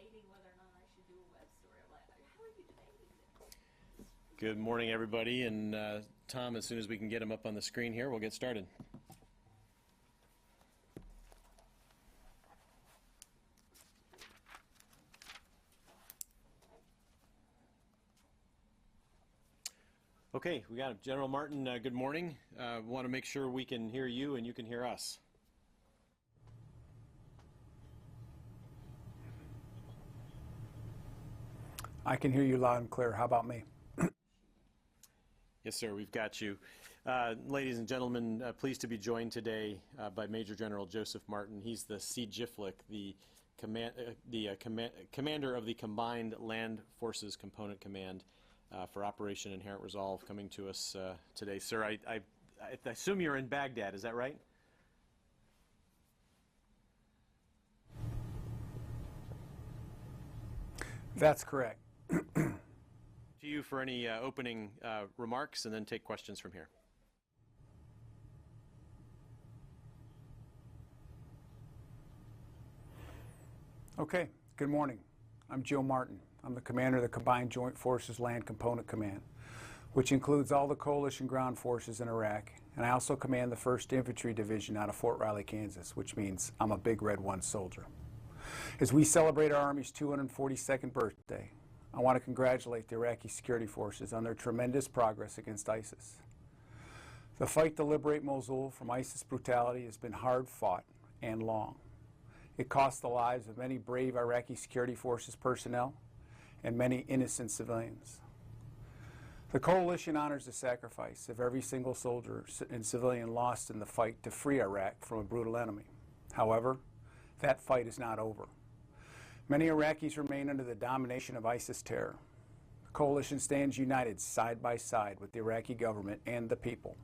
debating whether or not I should do a web story. I'm like, how are you debating this? Good morning, everybody. And Tom, as soon as we can get him up on the screen here, we'll get started. Okay, we got it. General Martin, good morning. Want to make sure we can hear you and you can hear us. I can hear you loud and clear. How about me? Yes, sir, we've got you. Ladies and gentlemen, pleased to be joined today by Major General Joseph Martin. He's the CGIFLIC, the commander of the Combined Land Forces Component Command for Operation Inherent Resolve, coming to us today. Sir, I assume you're in Baghdad, is that right? That's correct. To you for any opening remarks, and then take questions from here. Okay, good morning. I'm Joe Martin. I'm the commander of the Combined Joint Forces Land Component Command, which includes all the coalition ground forces in Iraq, and I also command the 1st Infantry Division out of Fort Riley, Kansas, which means I'm a Big Red 1 soldier. As we celebrate our Army's 242nd birthday, I want to congratulate the Iraqi security forces on their tremendous progress against ISIS. The fight to liberate Mosul from ISIS brutality has been hard fought and long. It cost the lives of many brave Iraqi security forces personnel and many innocent civilians. The coalition honors the sacrifice of every single soldier and civilian lost in the fight to free Iraq from a brutal enemy. However, that fight is not over. Many Iraqis remain under the domination of ISIS terror. The coalition stands united side by side with the Iraqi government and the people.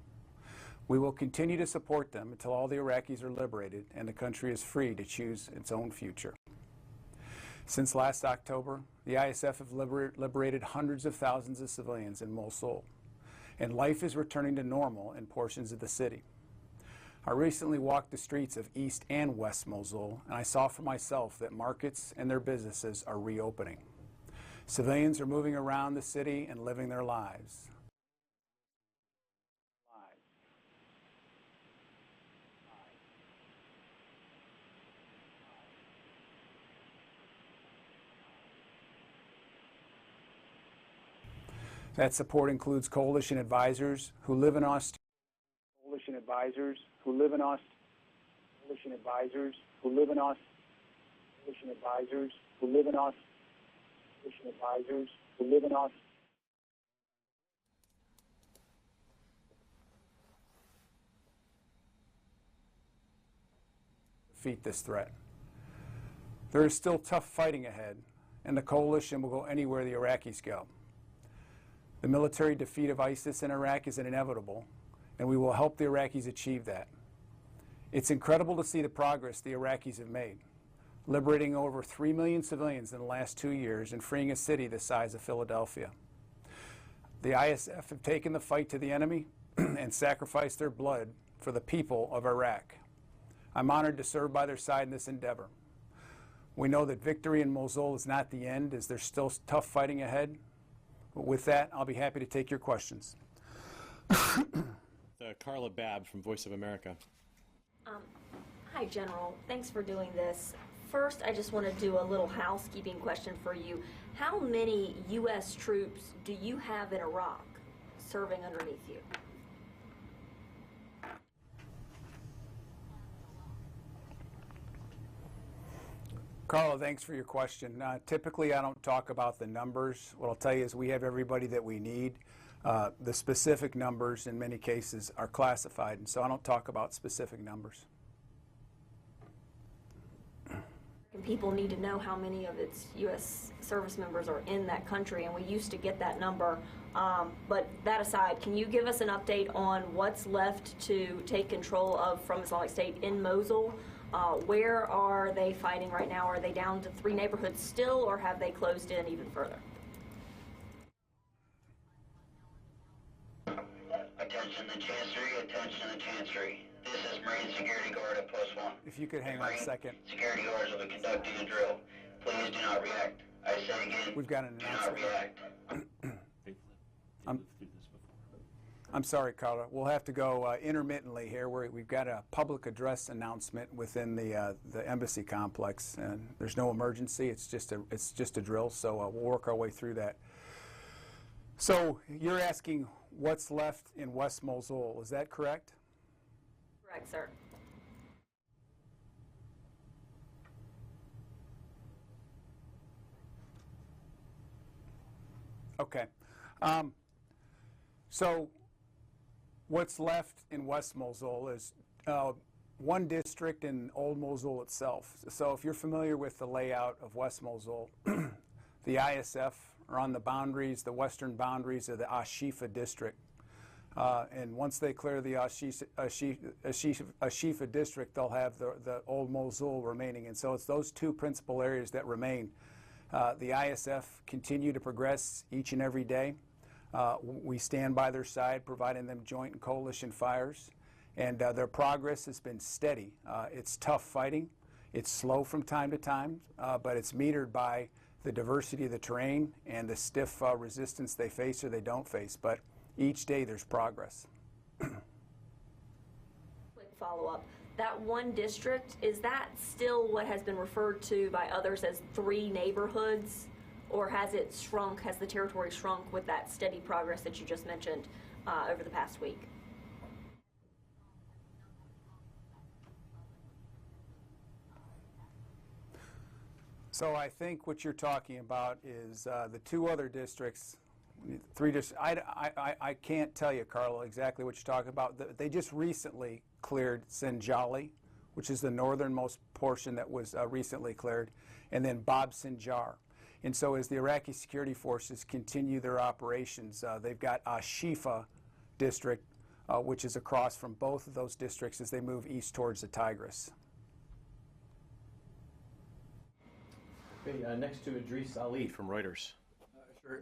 We will continue to support them until all the Iraqis are liberated and the country is free to choose its own future. Since last October, the ISF have liberated hundreds of thousands of civilians in Mosul, and life is returning to normal in portions of the city. I recently walked the streets of East and West Mosul, and I saw for myself that markets and their businesses are reopening. Civilians are moving around the city and living their lives. That support includes coalition advisors who live in Australia. Coalition advisors who live in Australia. Coalition advisors who live in Australia. Coalition advisors who live in Australia. Coalition advisors who live in Australia. Defeat this threat. There is still tough fighting ahead, and the coalition will go anywhere the Iraqis go. The military defeat of ISIS in Iraq is inevitable, and we will help the Iraqis achieve that. It's incredible to see the progress the Iraqis have made, liberating over 3 million civilians in the last 2 years and freeing a city the size of Philadelphia. The ISF have taken the fight to the enemy and sacrificed their blood for the people of Iraq. I'm honored to serve by their side in this endeavor. We know that victory in Mosul is not the end, as there's still tough fighting ahead. But with that, I'll be happy to take your questions. Carla Babb from Voice of America. Hi, General. Thanks for doing this. First, I just want to do a little housekeeping question for you. How many U.S. troops do you have in Iraq serving underneath you? Carla, thanks for your question. Typically, I don't talk about the numbers. What I'll tell you is we have everybody that we need. The specific numbers, in many cases, are classified, and so I don't talk about specific numbers. People need to know how many of its U.S. service members are in that country, and we used to get that number. But that aside, can you give us an update on what's left to take control of from Islamic State in Mosul? Where are they fighting right now? Are they down to 3 neighborhoods still, or have they closed in even further? Attention the Chancery, attention the Chancery. This is Marine Security Guard at Post 1. If you could hang on a second. Security guards will be conducting a drill. Please do not react. I say again, We've got an do not announcement. react. I'm sorry, Carla. We'll have to go intermittently here. We've got a public address announcement within the embassy complex, and there's no emergency. It's just a drill. So we'll work our way through that. So you're asking what's left in West Mosul. Is that correct? Correct, sir. Okay. So what's left in West Mosul is one district in Old Mosul itself. So if you're familiar with the layout of West Mosul, the ISF are on the boundaries, the western boundaries of the Ashifa district. And once they clear the Ashifa district, they'll have the Old Mosul remaining. And so it's those two principal areas that remain. The ISF continue to progress each and every day. We stand by their side, providing them joint and coalition fires, and their progress has been steady. It's tough fighting. It's slow from time to time, but it's metered by the diversity of the terrain and the stiff resistance they face or they don't face. But each day there's progress. Quick follow-up. That one district, is that still what has been referred to by others as 3 neighborhoods? Or has it shrunk, has the territory shrunk with that steady progress that you just mentioned over the past week? So I think what you're talking about is the 2 other districts, 3 districts. I can't tell you, Carla, exactly what you're talking about. They just recently cleared Sinjali, which is the northernmost portion that was recently cleared, and then Bab Sinjar. And so as the Iraqi security forces continue their operations, they've got Ashifa district, which is across from both of those districts as they move east towards the Tigris. Okay, next to Idris Ali from Reuters. Sure.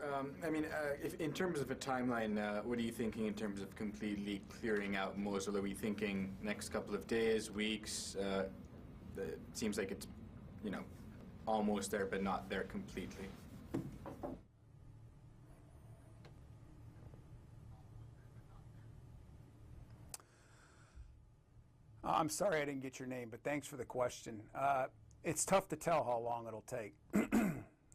If in terms of a timeline, what are you thinking in terms of completely clearing out Mosul? Are we thinking next couple of days, weeks? It seems like it's, almost there, but not there completely. I'm sorry I didn't get your name, but thanks for the question. It's tough to tell how long it'll take.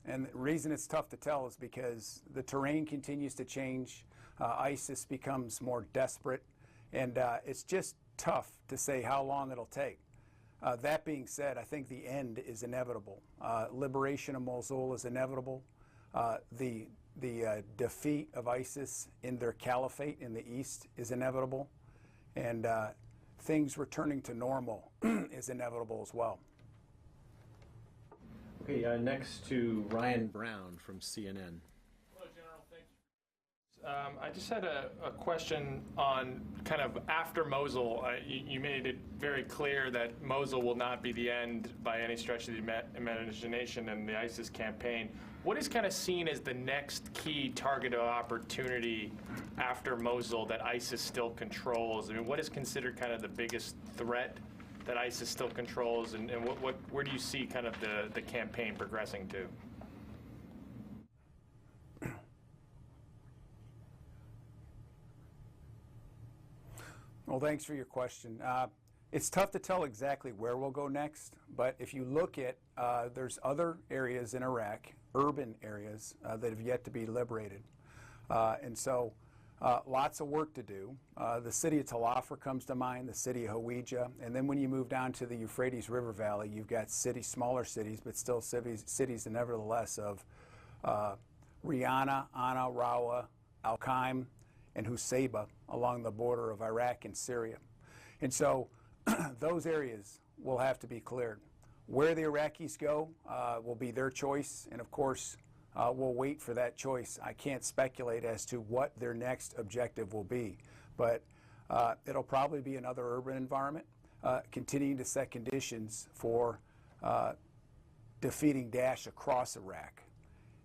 And the reason it's tough to tell is because the terrain continues to change. ISIS becomes more desperate, and it's just tough to say how long it'll take. That being said, I think the end is inevitable. Liberation of Mosul is inevitable. The defeat of ISIS in their caliphate in the east is inevitable. And things returning to normal is inevitable as well. Okay, next to Ryan Brown from CNN. Hello, General. Thanks. I just had a question on kind of after Mosul. You made it very clear that Mosul will not be the end by any stretch of the imagination in the ISIS campaign. What is kind of seen as the next key target of opportunity after Mosul that ISIS still controls? I mean, what is considered kind of the biggest threat that ISIS still controls, and where do you see kind of the campaign progressing to? Well, thanks for your question. It's tough to tell exactly where we'll go next, but if you look at, there's other areas in Iraq, urban areas, that have yet to be liberated. And so lots of work to do. The city of Tel Afar comes to mind, the city of Hawija, and then when you move down to the Euphrates River Valley, you've got smaller cities, but still cities nevertheless of Riyana, Ana, Rawa, Al-Qaim, and Husayba along the border of Iraq and Syria. And so those areas will have to be cleared. Where the Iraqis go will be their choice, and of course we'll wait for that choice. I can't speculate as to what their next objective will be, but it'll probably be another urban environment, continuing to set conditions for defeating Daesh across Iraq.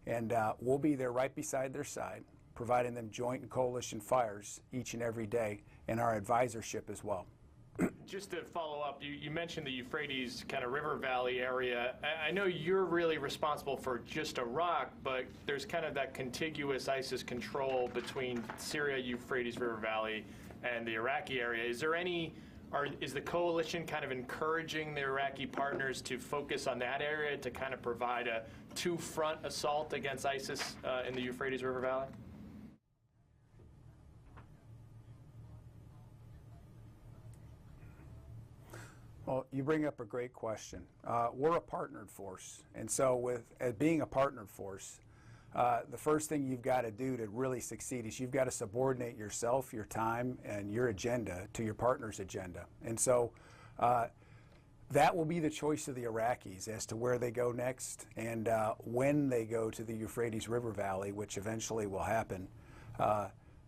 And we'll be there right beside their side, providing them joint and coalition fires each and every day, and our advisorship as well. just to follow up, you mentioned the Euphrates kind of river valley area. I know you're really responsible for just Iraq, but there's kind of that contiguous ISIS control between Syria, Euphrates River Valley, and the Iraqi area. Is there is the coalition kind of encouraging the Iraqi partners to focus on that area to kind of provide a two-front assault against ISIS in the Euphrates River Valley? Well, you bring up a great question. We're a partnered force, and so as being a partnered force, the first thing you've got to do to really succeed is you've got to subordinate yourself, your time, and your agenda to your partner's agenda. And so that will be the choice of the Iraqis as to where they go next and when they go to the Euphrates River Valley, which eventually will happen.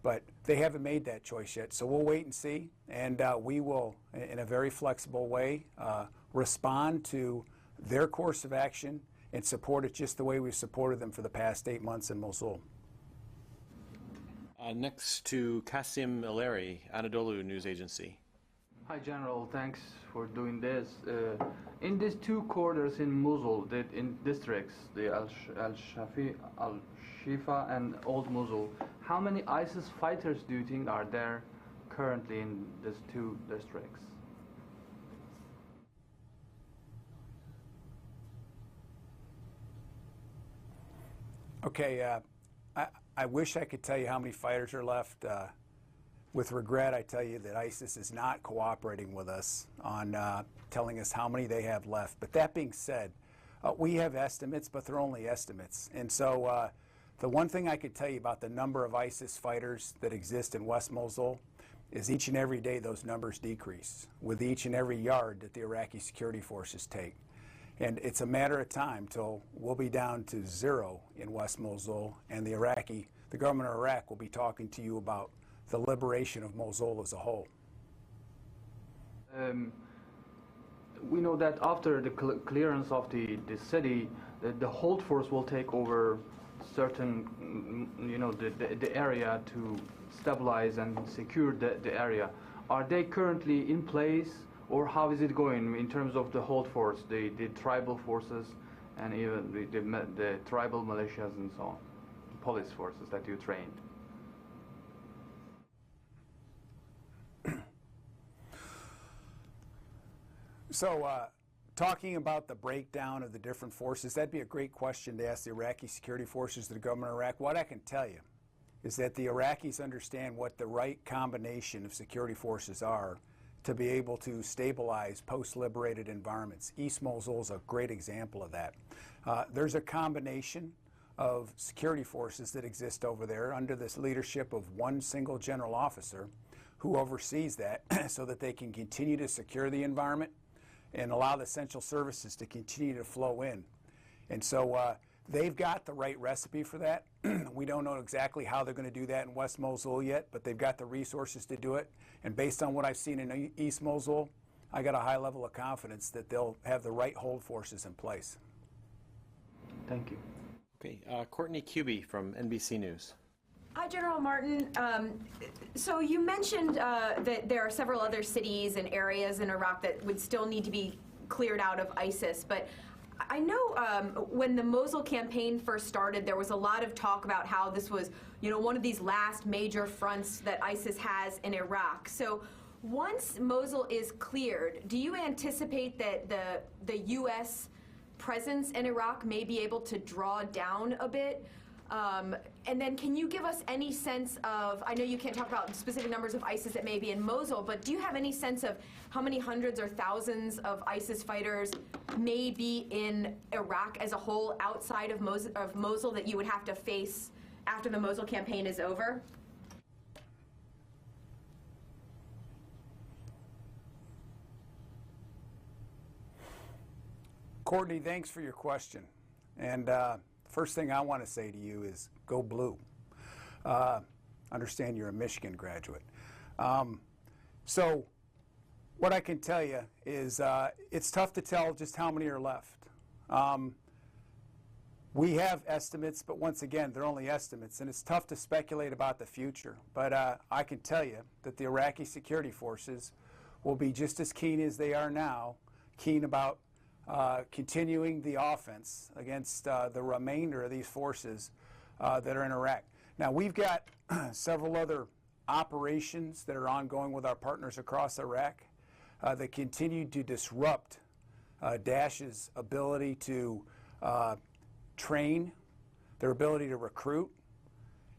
But they haven't made that choice yet, so we'll wait and see, and we will, in a very flexible way, respond to their course of action and support it just the way we've supported them for the past 8 months in Mosul. Next to Kasim Ileri, Anadolu News Agency. Hi, General. Thanks for doing this. In these two quarters in Mosul, in districts, the Al-Shifa and Old Mosul, how many ISIS fighters do you think are there currently in these two districts? Okay, I wish I could tell you how many fighters are left. With regret, I tell you that ISIS is not cooperating with us on telling us how many they have left. But that being said, we have estimates, but they're only estimates. And so the one thing I could tell you about the number of ISIS fighters that exist in West Mosul is each and every day those numbers decrease with each and every yard that the Iraqi security forces take. And it's a matter of time till we'll be down to 0 in West Mosul, and the government of Iraq will be talking to you about the liberation of Mosul as a whole. We know that after the clearance of the city, the hold force will take over certain, the area to stabilize and secure the area. Are they currently in place, or how is it going in terms of the hold force, the tribal forces, and even the tribal militias and so on, police forces that you trained? So talking about the breakdown of the different forces, that'd be a great question to ask the Iraqi security forces, the government of Iraq. What I can tell you is that the Iraqis understand what the right combination of security forces are to be able to stabilize post-liberated environments. East Mosul is a great example of that. There's a combination of security forces that exist over there under this leadership of one single general officer who oversees that so that they can continue to secure the environment and allow the essential services to continue to flow in. And so they've got the right recipe for that. We don't know exactly how they're going to do that in West Mosul yet, but they've got the resources to do it. And based on what I've seen in East Mosul, I got a high level of confidence that they'll have the right hold forces in place. Thank you. Okay, Courtney Cubey from NBC News. Hi, General Martin. So you mentioned that there are several other cities and areas in Iraq that would still need to be cleared out of ISIS, but I know when the Mosul campaign first started, there was a lot of talk about how this was, one of these last major fronts that ISIS has in Iraq. So once Mosul is cleared, do you anticipate that the U.S. presence in Iraq may be able to draw down a bit? And then can you give us any sense of, I know you can't talk about specific numbers of ISIS that may be in Mosul, but do you have any sense of how many hundreds or thousands of ISIS fighters may be in Iraq as a whole outside of Mosul that you would have to face after the Mosul campaign is over? Courtney, thanks for your question. And first thing I want to say to you is go blue. Understand you're a Michigan graduate. So what I can tell you is it's tough to tell just how many are left. We have estimates, but once again, they're only estimates, and it's tough to speculate about the future. But I can tell you that the Iraqi security forces will be just as keen as they are now, keen about continuing the offense against the remainder of these forces that are in Iraq. Now, we've got several other operations that are ongoing with our partners across Iraq that continue to disrupt Daesh's ability to train, their ability to recruit,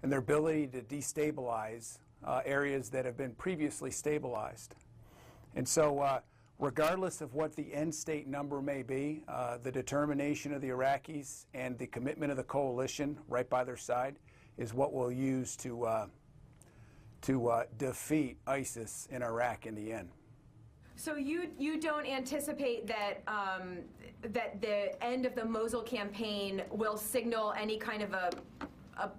and their ability to destabilize areas that have been previously stabilized. And so regardless of what the end state number may be, the determination of the Iraqis and the commitment of the coalition right by their side is what we'll use to defeat ISIS in Iraq in the end. So you don't anticipate that that the end of the Mosul campaign will signal any kind of a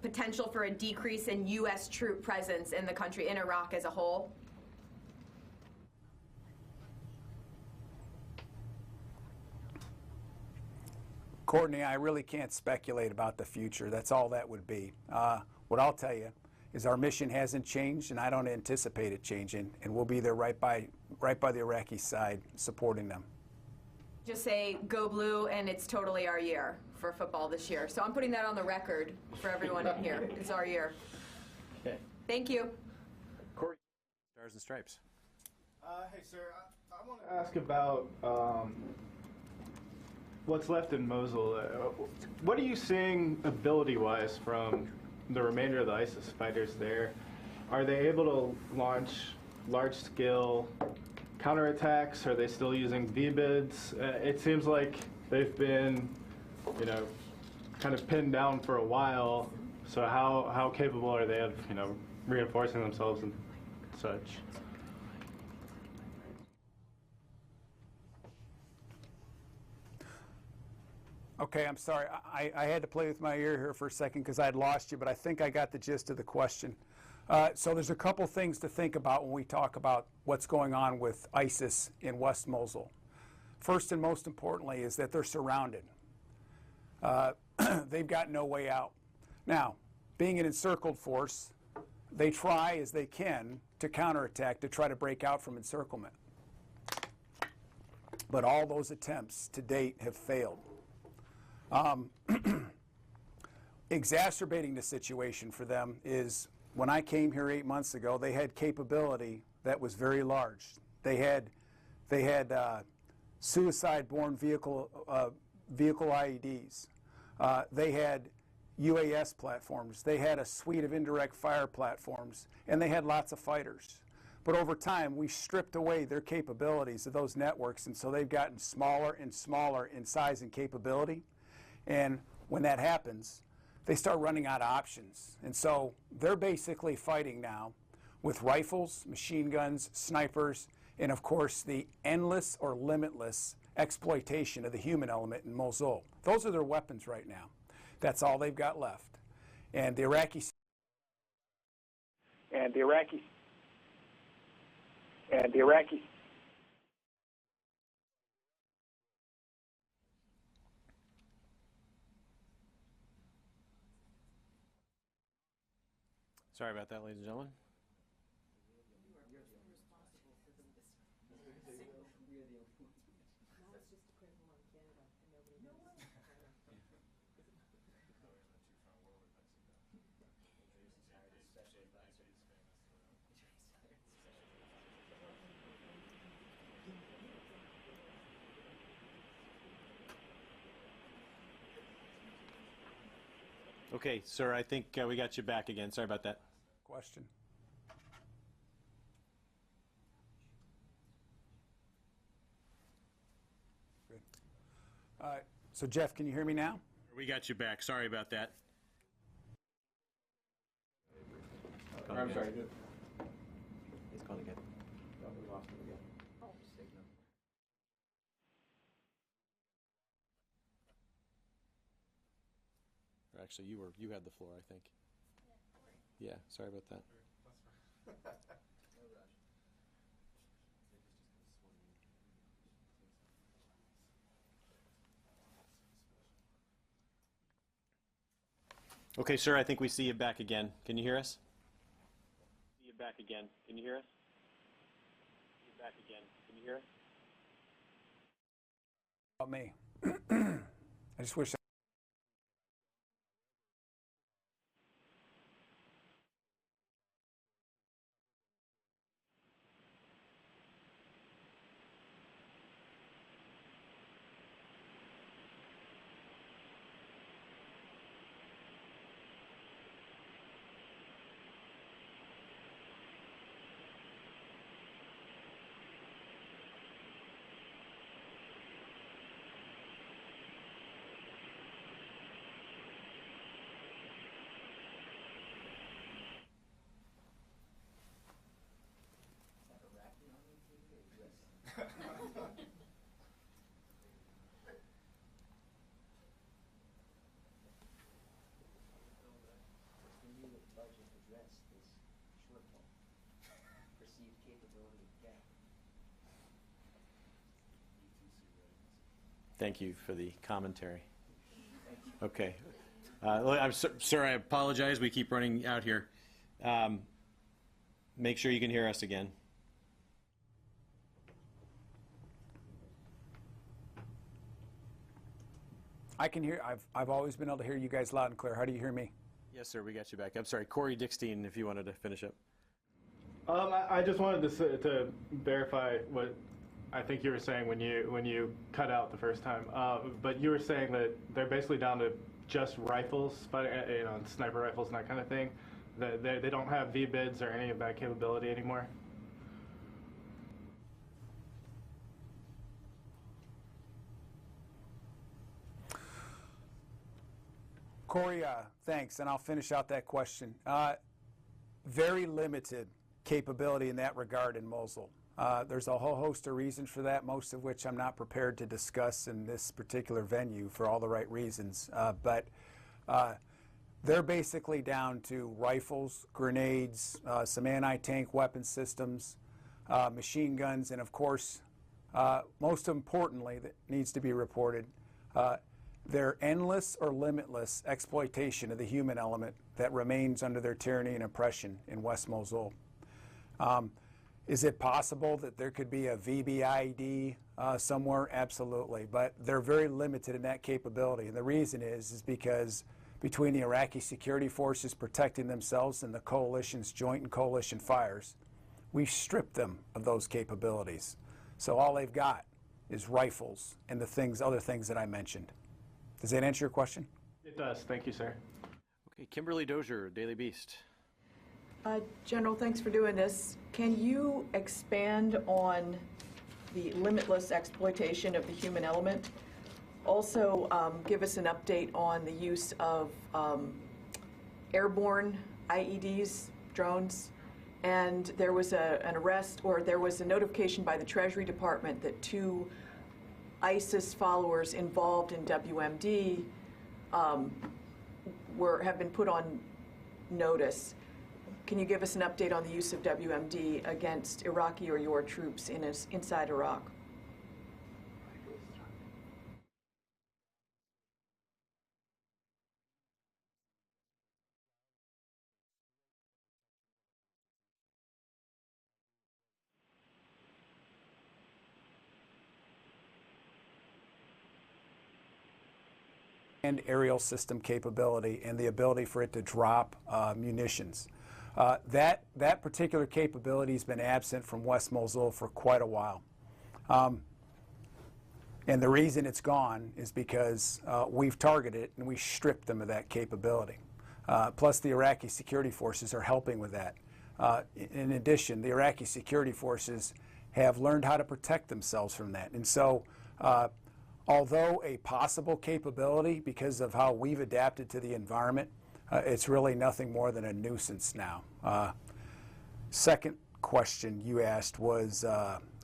potential for a decrease in U.S. troop presence in the country, in Iraq as a whole? Courtney, I really can't speculate about the future. That's all that would be. What I'll tell you is our mission hasn't changed, and I don't anticipate it changing, and we'll be there right by the Iraqi side supporting them. Just say, go blue, and it's totally our year for football this year. So I'm putting that on the record for everyone in here. It's our year. Okay. Thank you. Corey, Stars and Stripes. Hey, sir, I want to ask about what's left in Mosul. What are you seeing ability-wise from the remainder of the ISIS fighters there? Are they able to launch large-scale counterattacks? Are they still using VBIDs? It seems like they've been, kind of pinned down for a while. So how capable are they of, reinforcing themselves and such? Okay, I'm sorry. I had to play with my ear here for a second because I had lost you, but I think I got the gist of the question. So there's a couple things to think about when we talk about what's going on with ISIS in West Mosul. First and most importantly is that they're surrounded. They've got no way out. Now, being an encircled force, they try as they can to counterattack, to try to break out from encirclement. But all those attempts to date have failed. Exacerbating the situation for them is when I came here 8 months ago, they had capability that was very large. They had suicide-borne vehicle IEDs. They had UAS platforms. They had a suite of indirect fire platforms, and they had lots of fighters. But over time, we stripped away their capabilities of those networks, and so they've gotten smaller and smaller in size and capability. And when that happens, they start running out of options. And so they're basically fighting now with rifles, machine guns, snipers, and of course the endless or limitless exploitation of the human element in Mosul. Those are their weapons right now. That's all they've got left. And the Iraqis. Sorry about that, ladies and gentlemen. Okay, sir, I think we got you back again. Sorry about that. Question. Good. So Jeff, can you hear me now? We got you back. Sorry about that. I'm sorry. He's calling again. We lost him again. Actually, you had the floor, I think. Yeah, sorry about that. Okay, sir, I think we see you back again. Can you hear us? See you back again. Can you hear us? Again, can you hear? About me. I just wish. Thank you for the commentary. Okay. Sir, I apologize. We keep running out here. Make sure you can hear us again. I can hear. I've always been able to hear you guys loud and clear. How do you hear me? Yes, sir. We got you back. I'm sorry. Corey Dickstein, if you wanted to finish up. I just wanted to verify what I think you were saying when you cut out the first time. But you were saying that they're basically down to just rifles, sniper rifles and that kind of thing. They don't have V-bids or any of that capability anymore. Corey, thanks, and I'll finish out that question. Very limited capability in that regard in Mosul. There's a whole host of reasons for that, most of which I'm not prepared to discuss in this particular venue for all the right reasons. But they're basically down to rifles, grenades, some anti-tank weapon systems, machine guns, and of course, most importantly, that needs to be reported, their endless or limitless exploitation of the human element that remains under their tyranny and oppression in West Mosul. Is it possible that there could be a VBIED somewhere? Absolutely, but they're very limited in that capability. And the reason is because between the Iraqi security forces protecting themselves and the coalition's joint and coalition fires, we've stripped them of those capabilities. So all they've got is rifles and other things that I mentioned. Does that answer your question? It does. Thank you, sir. Okay, Kimberly Dozier, Daily Beast. General, thanks for doing this. Can you expand on the limitless exploitation of the human element? Also, give us an update on the use of airborne IEDs, drones. And there was an arrest, or there was a notification by the Treasury Department that 2 ISIS followers involved in WMD have been put on notice. Can you give us an update on the use of WMD against Iraqi or your troops inside Iraq? And aerial system capability and the ability for it to drop munitions. That particular capability has been absent from West Mosul for quite a while. And the reason it's gone is because we've targeted it and we stripped them of that capability. Plus the Iraqi security forces are helping with that. In addition, the Iraqi security forces have learned how to protect themselves from that. And so although a possible capability because of how we've adapted to the environment, it's really nothing more than a nuisance now. Second question you asked was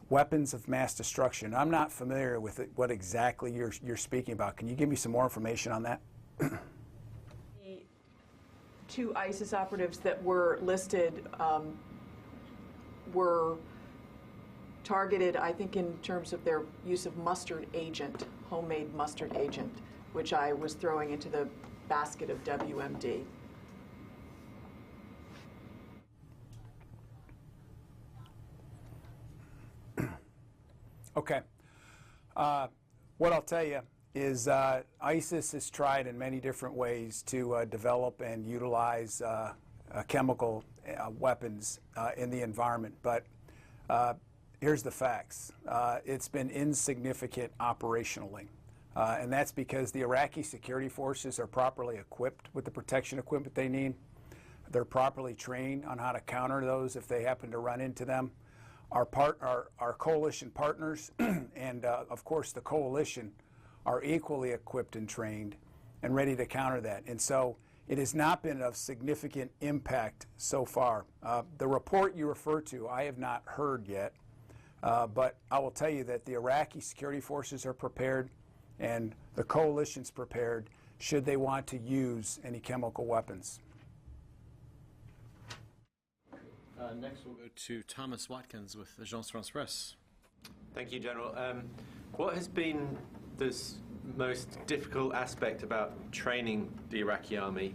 weapons of mass destruction. I'm not familiar with what exactly you're speaking about. Can you give me some more information on that? The 2 ISIS operatives that were listed were targeted, I think, in terms of their use of mustard agent, homemade mustard agent, which I was throwing into the basket of WMD. Okay. What I'll tell you is ISIS has tried in many different ways to develop and utilize chemical weapons in the environment. But here's the facts. It's been insignificant operationally. And that's because the Iraqi security forces are properly equipped with the protection equipment they need. They're properly trained on how to counter those if they happen to run into them. Our coalition partners and, of course, the coalition are equally equipped and trained and ready to counter that. And so it has not been of significant impact so far. The report you refer to, I have not heard yet, but I will tell you that the Iraqi security forces are prepared and the coalition's prepared should they want to use any chemical weapons. Next, we'll go to Thomas Watkins with Agence France Presse. Thank you, General. What has been the most difficult aspect about training the Iraqi army?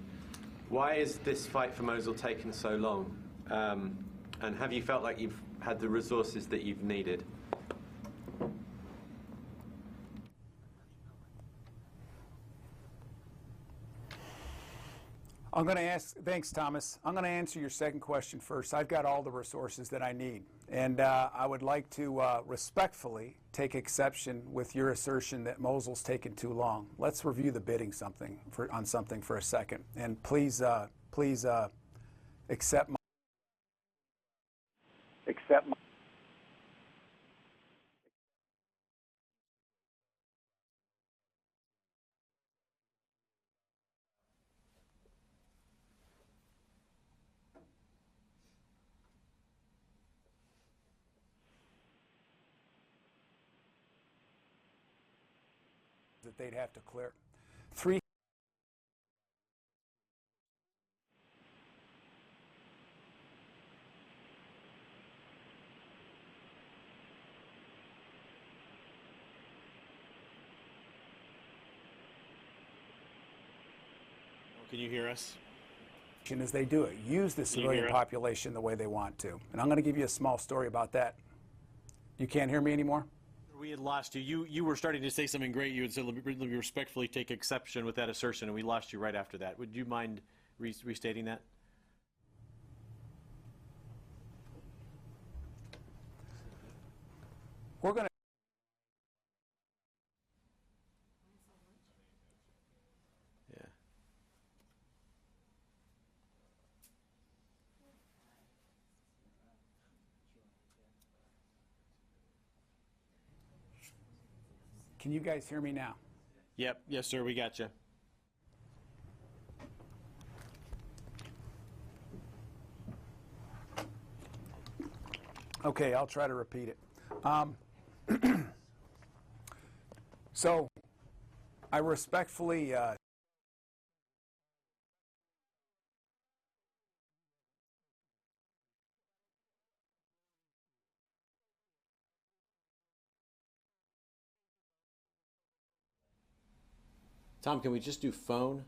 Why is this fight for Mosul taken so long? And have you felt like you've had the resources that you've needed? I'm going to ask, thanks, Thomas. I'm going to answer your second question first. I've got all the resources that I need. And I would like to respectfully take exception with your assertion that Mosul's taken too long. Let's review the bidding on something for a second. And please accept my that they'd have to clear. Can you hear us? As they do it, use the civilian population the way they want to. And I'm going to give you a small story about that. You can't hear me anymore? We had lost you. You were starting to say something great. You had said, let me respectfully take exception with that assertion, and we lost you right after that. Would you mind restating that? We're going to Can you guys hear me now? Yep. Yes, sir. We got you. Okay, I'll try to repeat it. So, I respectfully Tom, can we just do phone?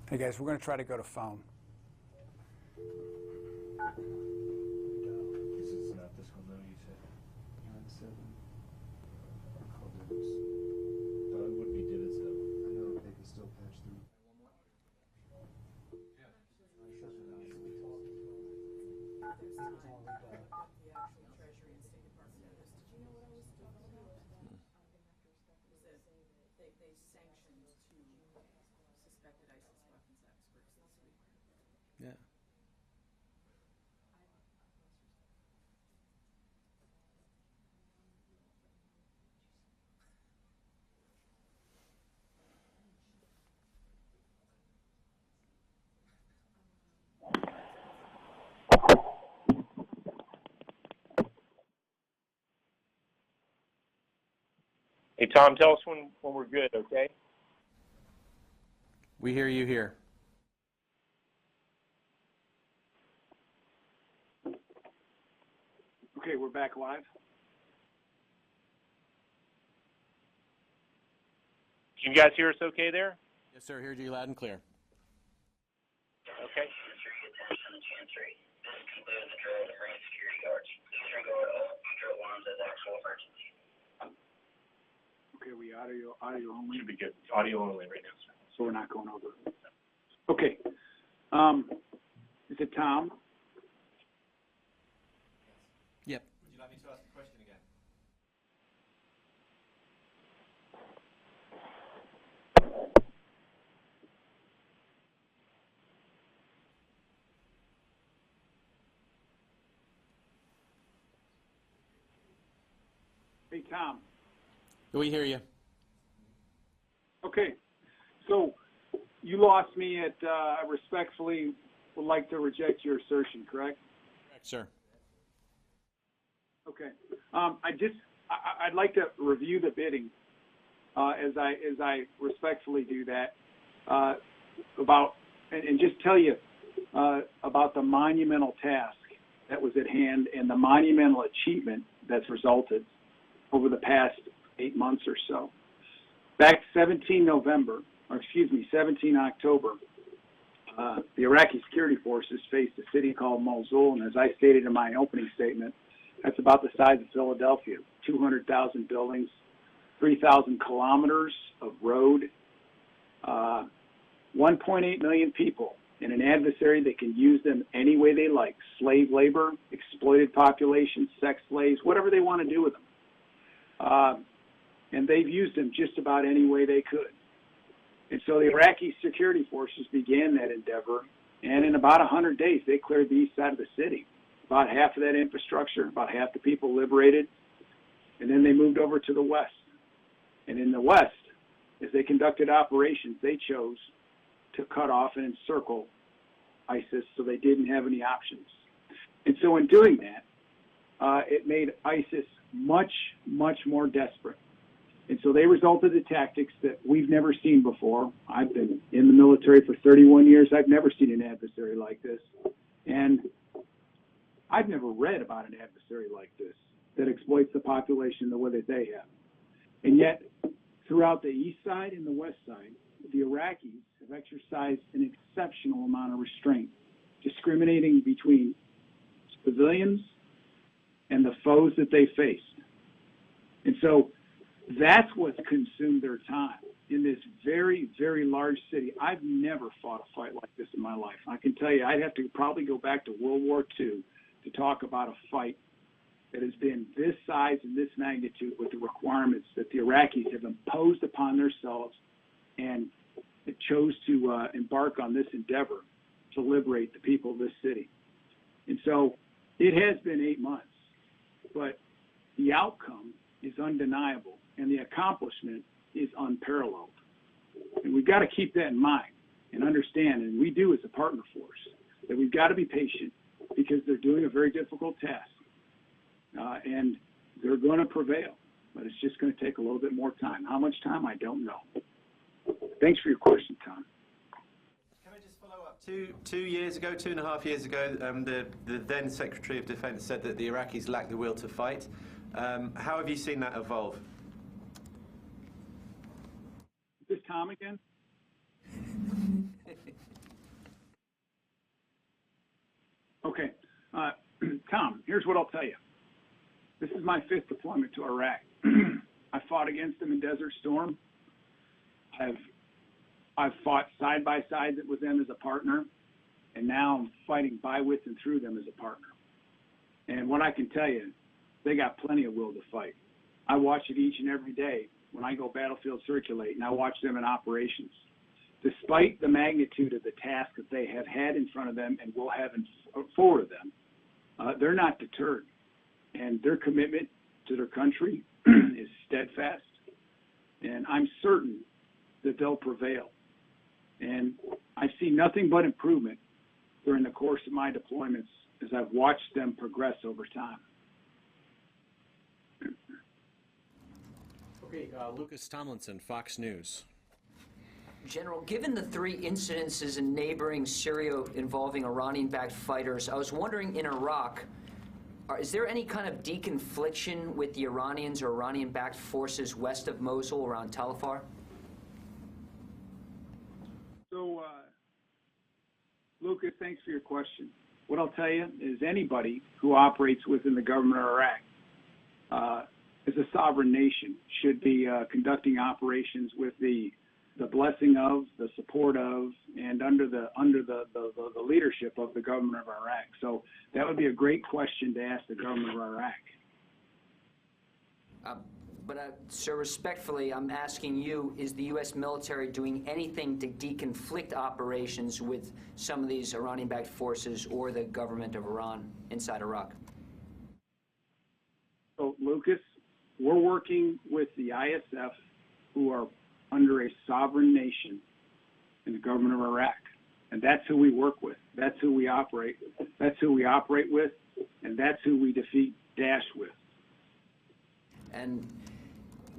Hey guys, we're going to try to go to phone. This is this one though, you said. 9-7. It would be divots though. I know they can still patch through. Yeah. Hey, Tom, tell us when we're good, okay? We hear you here. Okay, we're back live. Can you guys hear us okay there? Yes, sir. Heard you loud and clear. Okay. Okay, we audio only. Should be good. Audio only right now, sir. So we're not going over. Okay. Is it Tom? Yep. Would you like me to ask a question again? Hey, Tom. We hear you. Okay. So you lost me at, I respectfully would like to reject your assertion, correct? Correct, sir. Okay. I'd like to review the bidding as I respectfully do that and just tell you about the monumental task that was at hand and the monumental achievement that's resulted over the past 8 months or so. Back 17 October, the Iraqi security forces faced a city called Mosul, and as I stated in my opening statement, that's about the size of Philadelphia, 200,000 buildings, 3,000 kilometers of road, 1.8 million people, and an adversary that can use them any way they like, slave labor, exploited populations, sex slaves, whatever they want to do with them. And they've used them just about any way they could. And so the Iraqi security forces began that endeavor, and in about 100 days, they cleared the east side of the city. About half of that infrastructure, about half the people liberated, and then they moved over to the west. And in the west, as they conducted operations, they chose to cut off and encircle ISIS so they didn't have any options. And so in doing that, it made ISIS much, much more desperate. And so they resorted to tactics that we've never seen before. I've been in the military for 31 years. I've never seen an adversary like this. And I've never read about an adversary like this that exploits the population the way that they have. And yet, throughout the east side and the west side, the Iraqis have exercised an exceptional amount of restraint, discriminating between civilians and the foes that they faced. And so that's what's consumed their time in this very, very large city. I've never fought a fight like this in my life. I can tell you, I'd have to probably go back to World War II to talk about a fight that has been this size and this magnitude with the requirements that the Iraqis have imposed upon themselves and chose to embark on this endeavor to liberate the people of this city. And so it has been 8 months, but the outcome is undeniable and the accomplishment is unparalleled. And we've got to keep that in mind and understand, and we do as a partner force, that we've got to be patient because they're doing a very difficult task. And they're going to prevail, but it's just going to take a little bit more time. How much time, I don't know. Thanks for your question, Tom. Can I just follow up? 2.5 years ago, the then Secretary of Defense said that the Iraqis lack the will to fight. How have you seen that evolve? Is this Tom again? Okay. Tom, here's what I'll tell you. This is my 5th deployment to Iraq. I fought against them in Desert Storm. I've fought side by side with them as a partner, and now I'm fighting by, with, and through them as a partner. And what I can tell you, they got plenty of will to fight. I watch it each and every day when I go battlefield circulate, and I watch them in operations. Despite the magnitude of the task that they have had in front of them and will have forward of them, they're not deterred. And their commitment to their country is steadfast. And I'm certain that they'll prevail. And I see nothing but improvement during the course of my deployments as I've watched them progress over time. Okay, Lucas Tomlinson, Fox News. General, given the 3 incidences in neighboring Syria involving Iranian-backed fighters, I was wondering in Iraq, is there any kind of deconfliction with the Iranians or Iranian-backed forces west of Mosul around Tal Afar? So, Lucas, thanks for your question. What I'll tell you is anybody who operates within the government of Iraq as a sovereign nation should be conducting operations with the blessing of, the support of, and under the leadership of the government of Iraq. So that would be a great question to ask the government of Iraq. Sir, respectfully, I'm asking you, is the U.S. military doing anything to deconflict operations with some of these Iranian-backed forces or the government of Iran inside Iraq? So, Lucas, we're working with the ISF, who are under a sovereign nation in the government of Iraq. And that's who we work with. That's who we operate. That's who we operate with, and that's who we defeat Daesh with. And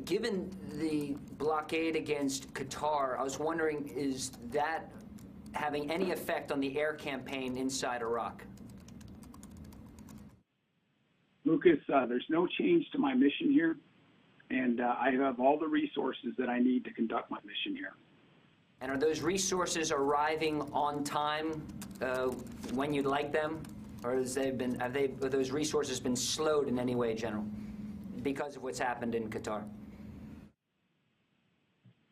given the blockade against Qatar, I was wondering, is that having any effect on the air campaign inside Iraq? Lucas, there's no change to my mission here, and I have all the resources that I need to conduct my mission here. And are those resources arriving on time when you'd like them, or have those resources been slowed in any way, General, because of what's happened in Qatar?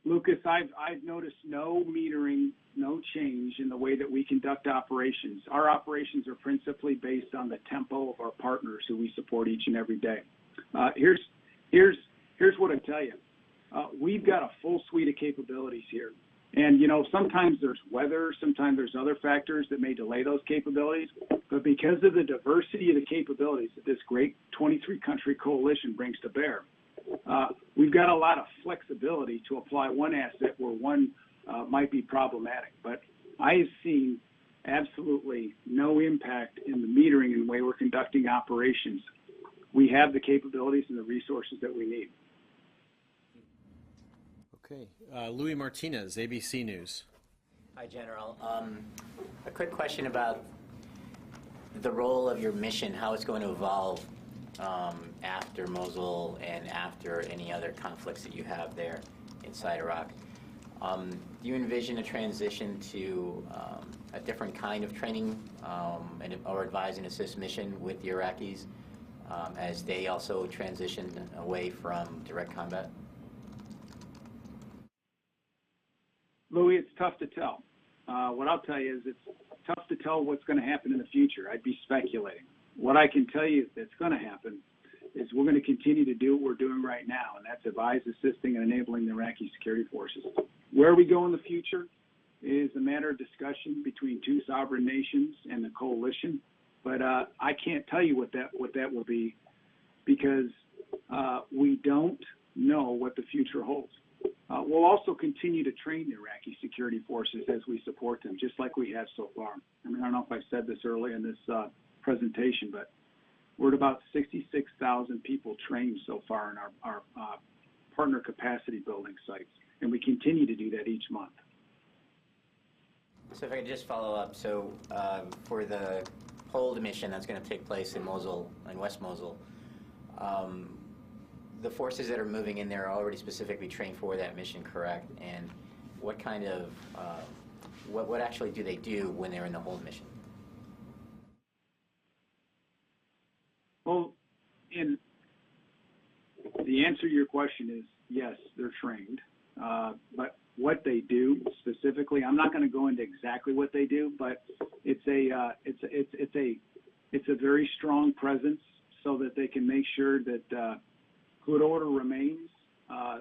Lucas, I've noticed no metering, no change in the way that we conduct operations. Our operations are principally based on the tempo of our partners who we support each and every day. Here's what I tell you. We've got a full suite of capabilities here. And, you know, sometimes there's weather, sometimes there's other factors that may delay those capabilities. But because of the diversity of the capabilities that this great 23-country coalition brings to bear, we've got a lot of flexibility to apply one asset where one might be problematic. But I have seen absolutely no impact in the metering and the way we're conducting operations. We have the capabilities and the resources that we need. Okay. Louis Martinez, ABC News. Hi, General. A quick question about the role of your mission, how it's going to evolve after Mosul and after any other conflicts that you have there inside Iraq. Do you envision a transition to a different kind of training or advise and assist mission with the Iraqis as they also transition away from direct combat? Louis, it's tough to tell. What I'll tell you is it's tough to tell what's going to happen in the future. I'd be speculating. What I can tell you that's going to happen is we're going to continue to do what we're doing right now, and that's advise, assisting, and enabling the Iraqi security forces. Where we go in the future is a matter of discussion between two sovereign nations and the coalition, but I can't tell you what that will be because we don't know what the future holds. We'll also continue to train the Iraqi security forces as we support them, just like we have so far. I mean, I don't know if I said this early in this presentation, but we're at about 66,000 people trained so far in our partner capacity building sites, and we continue to do that each month. So if I could just follow up, so for the hold mission that's going to take place in Mosul, in West Mosul, the forces that are moving in there are already specifically trained for that mission, correct? And what kind of, what actually do they do when they're in the hold mission? Well, the answer to your question is yes, they're trained. But what they do specifically, I'm not going to go into exactly what they do, but it's a very strong presence so that they can make sure that good order remains.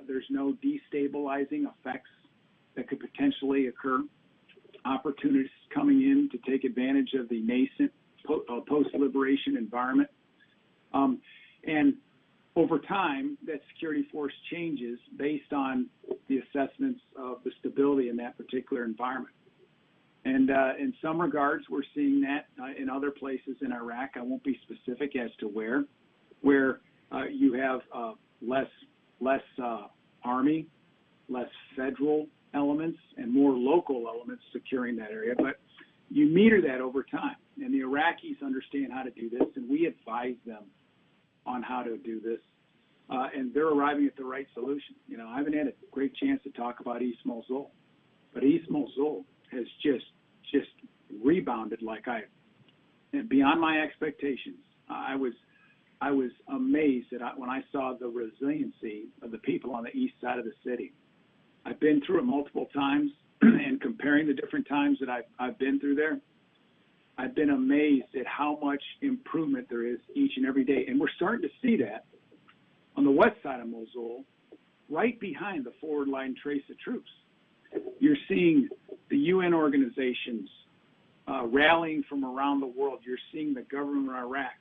There's no destabilizing effects that could potentially occur. Opportunities coming in to take advantage of the nascent post-liberation environment. And over time, that security force changes based on the assessments of the stability in that particular environment. And in some regards, we're seeing that in other places in Iraq. I won't be specific as to where you have less individual elements and more local elements securing that area, but you meter that over time. And the Iraqis understand how to do this, and we advise them on how to do this. And they're arriving at the right solution. You know, I haven't had a great chance to talk about East Mosul, but East Mosul has just rebounded and beyond my expectations. I was amazed when I saw the resiliency of the people on the east side of the city. I've been through it multiple times, and comparing the different times that I've been through there, I've been amazed at how much improvement there is each and every day. And we're starting to see that on the west side of Mosul, right behind the forward line trace of troops. You're seeing the UN organizations rallying from around the world. You're seeing the government of Iraq.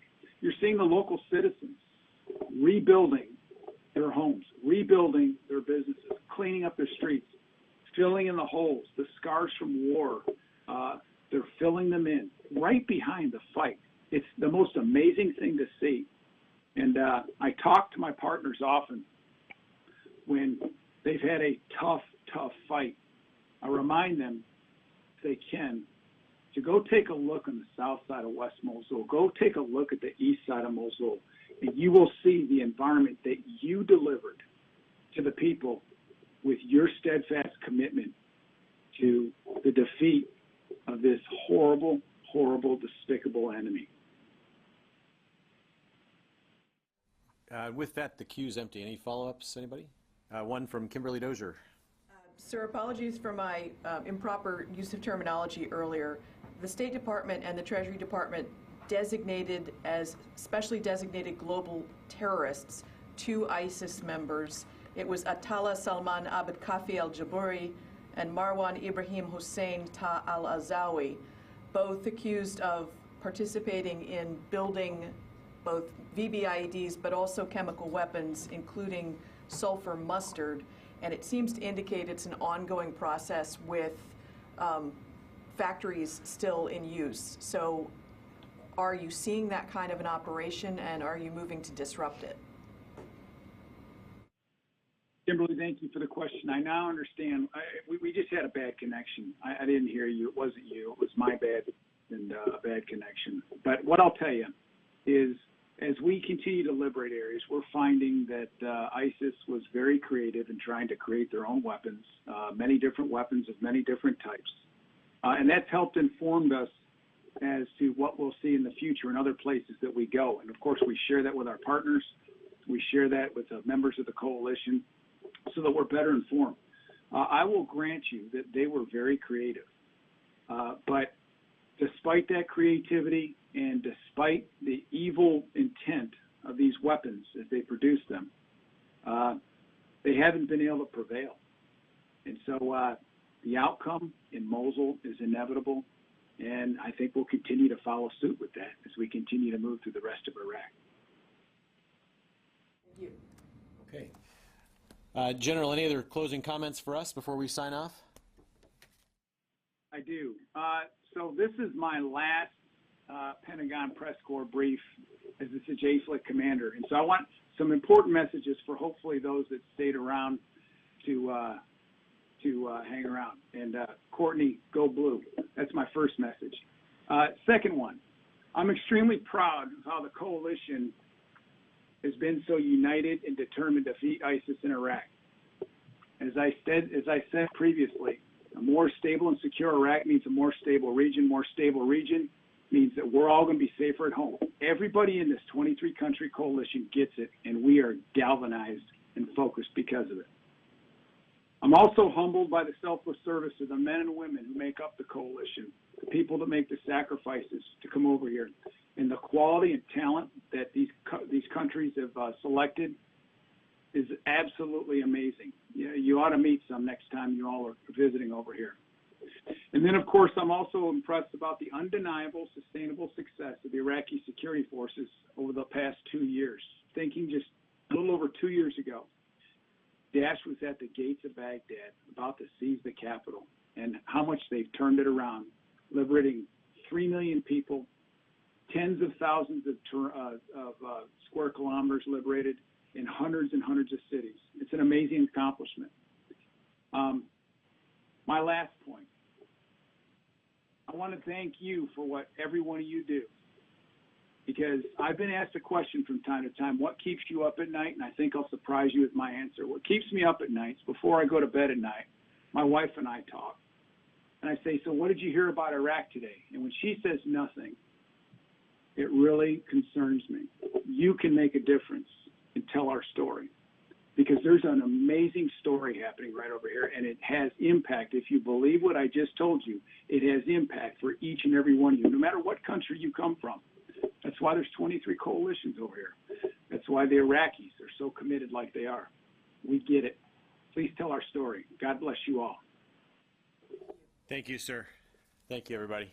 You're seeing the local citizens rebuilding their homes, rebuilding their businesses, cleaning up their streets, filling in the holes, the scars from war. They're filling them in right behind the fight. It's the most amazing thing to see. And I talk to my partners often when they've had a tough fight. I remind them, if they can, to go take a look on the south side of West Mosul. Go take a look at the east side of Mosul, and you will see the environment that you delivered to the people with your steadfast commitment to the defeat of this horrible, despicable enemy. With that, the queue's empty. Any follow-ups, anybody? One from Kimberly Dozier. Sir, apologies for my improper use of terminology earlier. The State Department and the Treasury Department designated as specially designated global terrorists 2 ISIS members. It was Atala Salman Abed Kafi al-Jabouri and Marwan Ibrahim Hussein Ta al-Azawi, both accused of participating in building both VBIEDs but also chemical weapons, including sulfur mustard. And it seems to indicate it's an ongoing process with factories still in use. So are you seeing that kind of an operation, and are you moving to disrupt it? Kimberly, thank you for the question. I now understand. We just had a bad connection. I didn't hear you. It wasn't you. It was my bad and a bad connection. But what I'll tell you is, as we continue to liberate areas, we're finding that ISIS was very creative in trying to create their own weapons, many different weapons of many different types. And that's helped inform us as to what we'll see in the future in other places that we go. And of course, we share that with our partners. We share that with the members of the coalition so that we're better informed. I will grant you that they were very creative. But despite that creativity and despite the evil intent of these weapons as they produce them, they haven't been able to prevail. And so the outcome in Mosul is inevitable, and I think we'll continue to follow suit with that as we continue to move through the rest of Iraq. Thank you. Okay. General, any other closing comments for us before we sign off? I do. So this is my last Pentagon press corps brief as the CJFLIC commander. And so I want some important messages for hopefully those that stayed around to hang around. And Courtney, go blue. That's my first message. Second one, I'm extremely proud of how the coalition has been so united and determined to defeat ISIS in Iraq. As I said previously, a more stable and secure Iraq means a more stable region. More stable region means that we're all going to be safer at home. Everybody in this 23-country coalition gets it, and we are galvanized and focused because of it. I'm also humbled by the selfless service of the men and women who make up the coalition, the people that make the sacrifices to come over here, and the quality and talent that these countries have selected is absolutely amazing. You ought to meet some next time you all are visiting over here. And then, of course, I'm also impressed about the undeniable, sustainable success of the Iraqi security forces over the past 2 years. Thinking just a little over 2 years ago, Daesh was at the gates of Baghdad, about to seize the capital, and how much they've turned it around, liberating 3 million people, tens of thousands of square kilometers liberated, in hundreds and hundreds of cities. It's an amazing accomplishment. My last point. I want to thank you for what every one of you do. Because I've been asked a question from time to time, what keeps you up at night? And I think I'll surprise you with my answer. What keeps me up at night is before I go to bed at night, my wife and I talk. And I say, so what did you hear about Iraq today? And when she says nothing, it really concerns me. You can make a difference and tell our story. Because there's an amazing story happening right over here, and it has impact. If you believe what I just told you, it has impact for each and every one of you, no matter what country you come from. That's why there's 23 coalitions over here. That's why the Iraqis are so committed like they are. We get it. Please tell our story. God bless you all. Thank you, sir. Thank you, everybody.